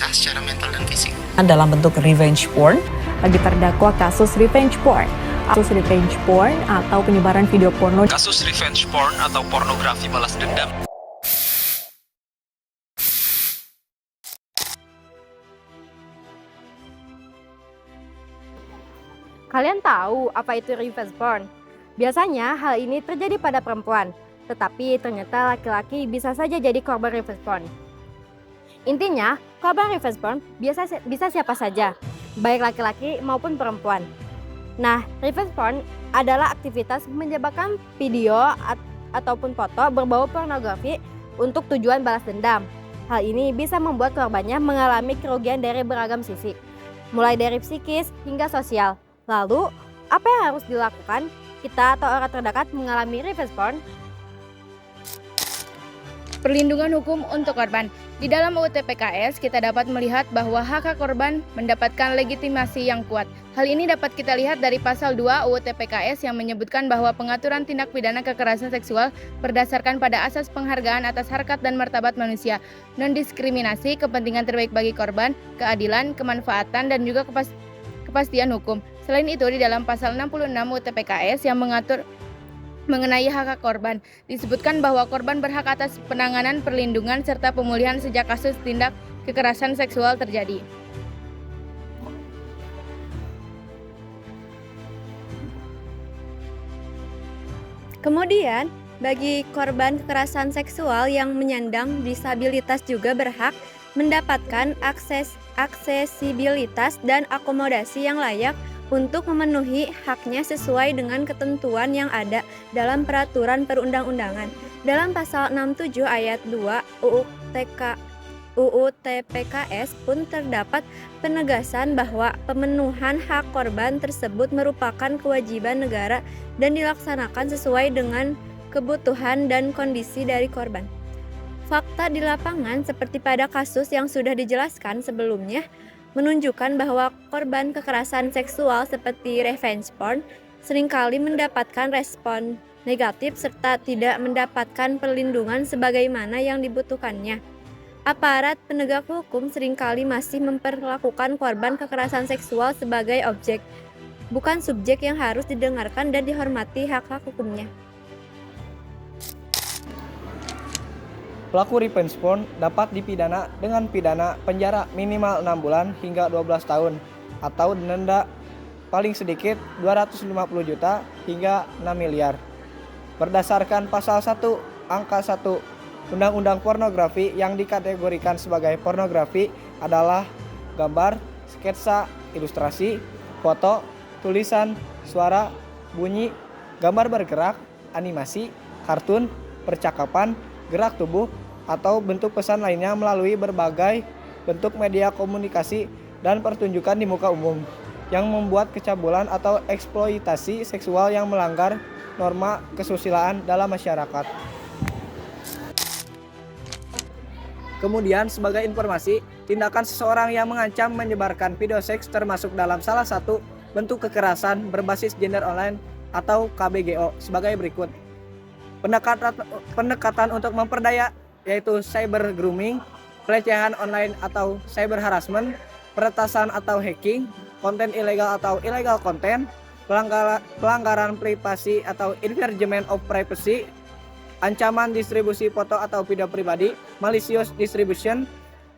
tersiksa secara mental dan fisik. Dalam bentuk revenge porn, bagi terdakwa kasus revenge porn atau penyebaran video porno. Kasus revenge porn atau pornografi balas dendam. Kalian tahu apa itu revenge porn? Biasanya hal ini terjadi pada perempuan, tetapi ternyata laki-laki bisa saja jadi korban revenge porn. Intinya, korban revenge porn bisa siapa saja, baik laki-laki maupun perempuan. Nah, revenge porn adalah aktivitas menyebarkan video ataupun foto berbau pornografi untuk tujuan balas dendam. Hal ini bisa membuat korbannya mengalami kerugian dari beragam sisi, mulai dari psikis hingga sosial. Lalu, apa yang harus dilakukan kita atau orang terdekat mengalami revenge porn? Perlindungan hukum untuk korban. Di dalam UU TPKS, kita dapat melihat bahwa hak korban mendapatkan legitimasi yang kuat. Hal ini dapat kita lihat dari pasal 2 UU TPKS yang menyebutkan bahwa pengaturan tindak pidana kekerasan seksual berdasarkan pada asas penghargaan atas harkat dan martabat manusia, non-diskriminasi, kepentingan terbaik bagi korban, keadilan, kemanfaatan, dan juga kepastian hukum. Selain itu, di dalam pasal 66 UU TPKS yang mengatur mengenai hak korban, disebutkan bahwa korban berhak atas penanganan, perlindungan, serta pemulihan sejak kasus tindak kekerasan seksual terjadi. Kemudian, bagi korban kekerasan seksual yang menyandang disabilitas juga berhak mendapatkan aksesibilitas dan akomodasi yang layak untuk memenuhi haknya sesuai dengan ketentuan yang ada dalam peraturan perundang-undangan. Dalam pasal 67 ayat 2 UU TPKS pun terdapat penegasan bahwa pemenuhan hak korban tersebut merupakan kewajiban negara dan dilaksanakan sesuai dengan kebutuhan dan kondisi dari korban. Fakta di lapangan seperti pada kasus yang sudah dijelaskan sebelumnya menunjukkan bahwa korban kekerasan seksual seperti revenge porn seringkali mendapatkan respon negatif serta tidak mendapatkan perlindungan sebagaimana yang dibutuhkannya. Aparat penegak hukum seringkali masih memperlakukan korban kekerasan seksual sebagai objek, bukan subjek yang harus didengarkan dan dihormati hak-hak hukumnya. Pelaku revenge porn dapat dipidana dengan pidana penjara minimal 6 bulan hingga 12 tahun atau denda paling sedikit 250 juta hingga 6 miliar. Berdasarkan pasal 1 angka 1 Undang-Undang Pornografi, yang dikategorikan sebagai pornografi adalah gambar, sketsa, ilustrasi, foto, tulisan, suara, bunyi, gambar bergerak, animasi, kartun, percakapan, gerak tubuh, atau bentuk pesan lainnya melalui berbagai bentuk media komunikasi dan pertunjukan di muka umum yang membuat kecabulan atau eksploitasi seksual yang melanggar norma kesusilaan dalam masyarakat. Kemudian, sebagai informasi, tindakan seseorang yang mengancam menyebarkan video seks termasuk dalam salah satu bentuk kekerasan berbasis gender online atau KBGO sebagai berikut. Pendekatan untuk memperdaya, yaitu cyber grooming, pelecehan online atau cyber harassment, peretasan atau hacking, konten ilegal atau illegal content, pelanggaran privasi atau infringement of privacy, ancaman distribusi foto atau video pribadi, malicious distribution,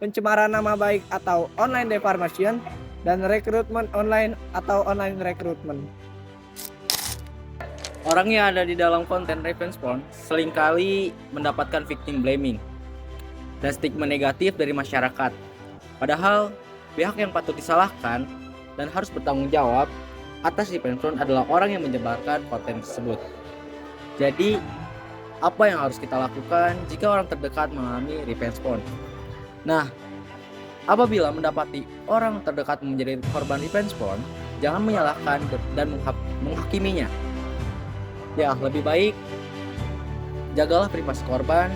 pencemaran nama baik atau online defamation, dan rekrutmen online atau online recruitment. Orang yang ada di dalam konten revenge porn seringkali mendapatkan victim blaming dan stigma negatif dari masyarakat. Padahal pihak yang patut disalahkan dan harus bertanggung jawab atas revenge porn adalah orang yang menyebarkan konten tersebut. Jadi, apa yang harus kita lakukan jika orang terdekat mengalami revenge porn? Nah, apabila mendapati orang terdekat menjadi korban revenge porn, jangan menyalahkan dan menghakiminya. Ya, lebih baik jagalah privasi korban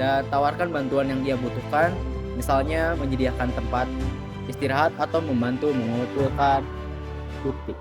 dan tawarkan bantuan yang dia butuhkan, misalnya menyediakan tempat istirahat atau membantu mengumpulkan bukti.